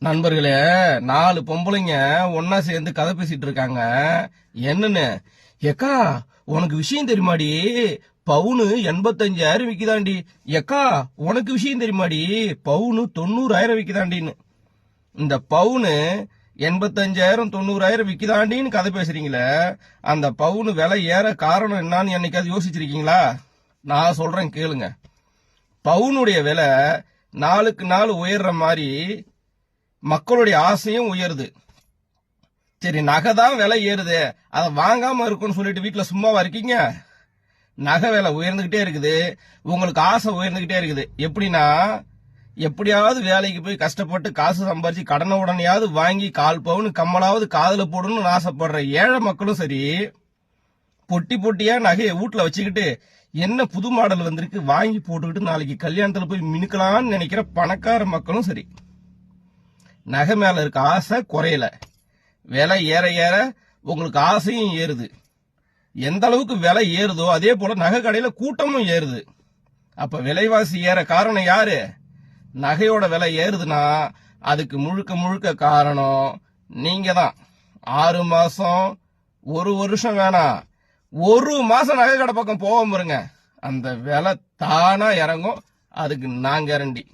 நண்பர்களே, 4 பொம்பளைங்க ஒன்னா சேர்ந்து கதை பேசிட்டு இருக்காங்க. என்னன்னு, ஏக்கா உனக்கு விஷயம் தெரியுமாடி, பவுனு 85,000 விக்குதாண்டி. ஏக்கா உனக்கு விஷயம் தெரியுமாடி, பவுனு 90,000 விக்குதாண்டின்னு. இந்த பவுனு 85,000 90,000 விக்குதாண்டின்னு கதை பேசுறீங்களே, அந்த பவுனு விலை ஏற காரணம் என்னன்னு என்னைக்காவது யோசிச்சிருக்கீங்களா? நான் சொல்றேன் கேளுங்க. பவுனுடைய விலை நாளுக்கு நாள் உயர்ற மாதிரி மக்களுடைய ஆசையும் உயருது. சரி, நகை தான் விலை ஏறுது, அதை வாங்காம இருக்கும்னு சொல்லிட்டு வீட்டுல சும்மாவா இருக்கீங்க? நகை விலை உயர்ந்துகிட்டே இருக்குது, உங்களுக்கு ஆசை உயர்ந்துகிட்டே இருக்குது. எப்படின்னா, எப்படியாவது வேலைக்கு போய் கஷ்டப்பட்டு காசு சம்பாரிச்சு கடனை உடனேயாவது வாங்கி 1/4 பவுன் கம்மலாவது காதுல போடணும்னு ஆசைப்படுற ஏழை மக்களும் சரி, பொட்டி பொட்டியா நகையை வீட்டுல வச்சுக்கிட்டு என்ன புது மாடல் வந்திருக்கு வாங்கி போட்டுக்கிட்டு நாளைக்கு கல்யாணத்துல போய் மினுக்கலாம்னு நினைக்கிற பணக்கார மக்களும் சரி, நகை மேல இருக்க ஆசை குறையல. விலை ஏற ஏற உங்களுக்கு ஆசையும் ஏறுது. எந்த அளவுக்கு விலை ஏறுதோ அதே போல நகை கடையில கூட்டமும் ஏறுது. அப்ப விலைவாசி ஏற காரணம் யாரு? நகையோட விலை ஏறுதுன்னா அதுக்கு முழுக்க முழுக்க காரணம் நீங்க தான். 6 மாசம் 1 வருஷம் வேணாம், 1 மாசம் நகை கடை பக்கம் போகாம இருங்க, அந்த விலை தானா இறங்கும். அதுக்கு நான் கேரண்டி.